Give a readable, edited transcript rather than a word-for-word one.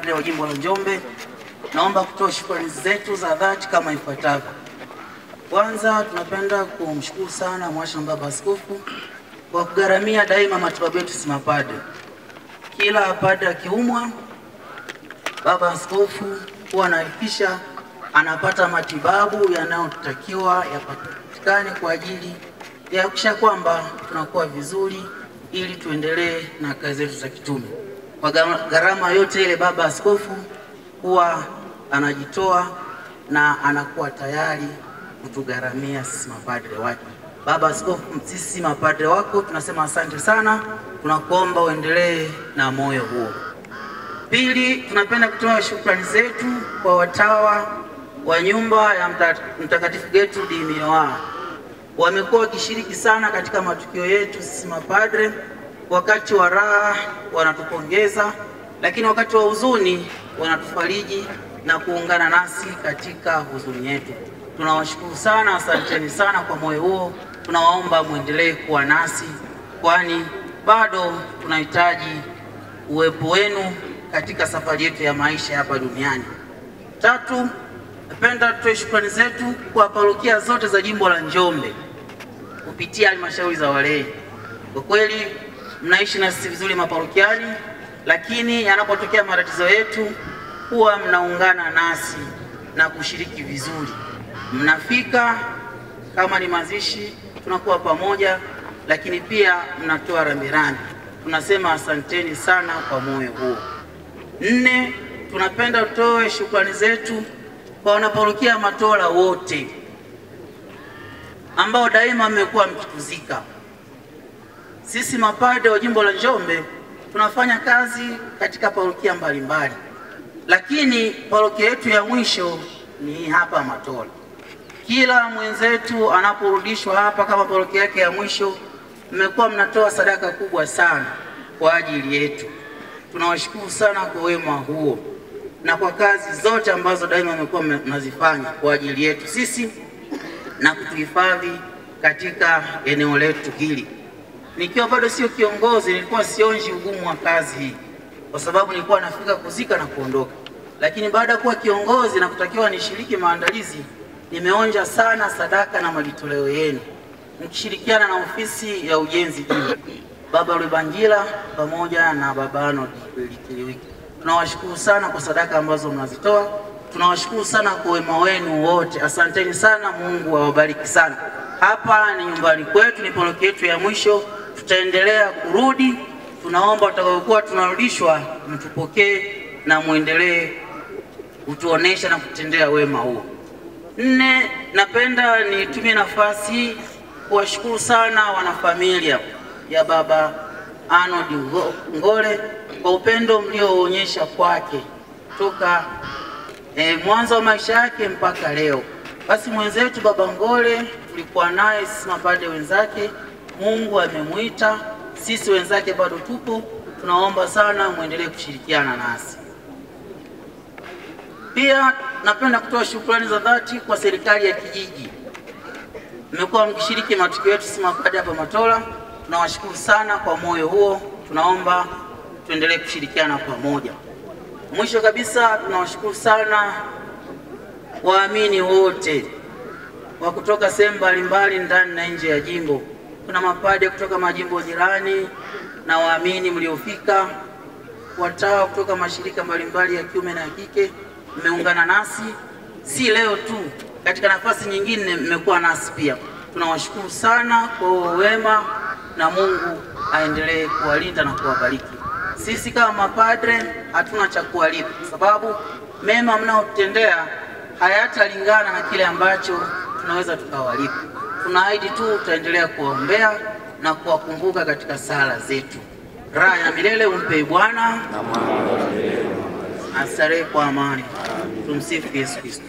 mapadre wa jimbo la Njombe, naomba kutoa shukrani zetu za dhati kama ifuatavyo. Kwanza, tunapenda kumshukuru sana Mhashamu Baba Askofu kwa kugharamia daima matibabu yetu sisi mapadre. Kila padre akiumwa, Baba Askofu huwa anahakikisha anapata matibabu yanayotakiwa yapatikane kwa ajili ya kuhakikisha kwamba tunakuwa vizuri ili tuendelee na kazi zetu za kitume. Kwa gharama yote ile, Baba Askofu huwa anajitoa na anakuwa tayari kutugharamia sisi mapadre wake. Baba Askofu, sisi mapadre wako tunasema asante sana, tunakuomba uendelee na moyo huo. Pili, tunapenda kutoa shukrani zetu kwa watawa wa nyumba ya Mtakatifu Gertrude Minoa. Wamekuwa wakishiriki sana katika matukio yetu sisi mapadre. Wakati wa raha wanatupongeza, lakini wakati wa huzuni wanatufariji na kuungana nasi katika huzuni yetu. Tunawashukuru sana, asanteni sana kwa moyo huo. Tunawaomba muendelee kuwa nasi, kwani bado tunahitaji uwepo wenu katika safari yetu ya maisha hapa duniani. Tatu, napenda tutoe shukrani zetu kwa parokia zote za jimbo la Njombe kupitia halmashauri za walei. Kwa kweli mnaishi na sisi vizuri maparokiani, lakini yanapotokea matatizo yetu huwa mnaungana nasi na kushiriki vizuri. Mnafika, kama ni mazishi tunakuwa pamoja, lakini pia mnatoa rambirambi. Tunasema asanteni sana kwa moyo huo. Nne, tunapenda tutoe shukrani zetu kwa wanaparokia Matola wote ambao daima mmekuwa mkituzika. Sisi mapadre wa jimbo la Njombe tunafanya kazi katika parokia mbalimbali, lakini parokia yetu ya mwisho ni hapa Matola. Kila mwenzetu anaporudishwa hapa kama parokia yake ya mwisho, mmekuwa mnatoa sadaka kubwa sana kwa ajili yetu. Tunawashukuru sana kwa wema huo na kwa kazi zote ambazo daima mmekuwa mnazifanya kwa ajili yetu sisi na kutuhifadhi katika eneo letu hili. Nikiwa bado sio kiongozi, nilikuwa sionji ugumu wa kazi hii, kwa sababu nilikuwa nafika kuzika na kuondoka. Lakini baada ya kuwa kiongozi na kutakiwa nishiriki maandalizi, nimeonja sana sadaka na majitoleo yenu, nikishirikiana na ofisi ya ujenzi jimbo, Baba Rubangila pamoja na Baba Arnold Kiliwiki. Tunawashukuru sana kwa sadaka ambazo mnazitoa. Tunawashukuru sana kwa wema wenu wote. Asanteni sana, Mungu awabariki sana. Hapa ni nyumbani kwetu, ni parokia yetu ya mwisho. Tutaendelea kurudi. Tunaomba tutakapokuwa tunarudishwa mtupokee na muendelee kutuonesha na kutendea wema huo. Nne, napenda nitumie nafasi kuwashukuru sana wanafamilia ya Baba Arnold Ngole kwa upendo mlioonyesha kwake toka mwanzo wa maisha yake mpaka leo. Basi mwenzetu Baba Ngole tulikuwa naye sisi mapadre wenzake, Mungu amemuita, sisi wenzake bado tupo. Tunaomba sana muendelee kushirikiana nasi. Pia napenda kutoa shukrani za dhati kwa serikali ya kijiji. Mmekuwa mkishiriki matukio yetu sisi mapadre hapa Matola. Tunawashukuru sana kwa moyo huo. Tunaomba tuendelee kushirikiana pamoja. Mwisho kabisa, tunawashukuru sana waamini wote wa kutoka sehemu mbalimbali ndani na nje ya jimbo. Kuna mapadre kutoka majimbo jirani na waamini mliofika, watawa kutoka mashirika mbalimbali ya kiume na kike, mmeungana nasi si leo tu, katika nafasi nyingine mmekuwa nasi pia. Tunawashukuru sana kwa wema na Mungu aendelee kuwalinda na kuwabariki. Sisi kama mapadre hatuna cha kuwalipa, sababu mema mnaotendea hayatalingana na kile ambacho tunaweza tukawalipa. Tunaahidi tu tutaendelea kuwaombea na kuwakumbuka katika sala zetu. Raha ya milele umpe Bwana, astarehe kwa amani. Tumsifu Yesu Kristo.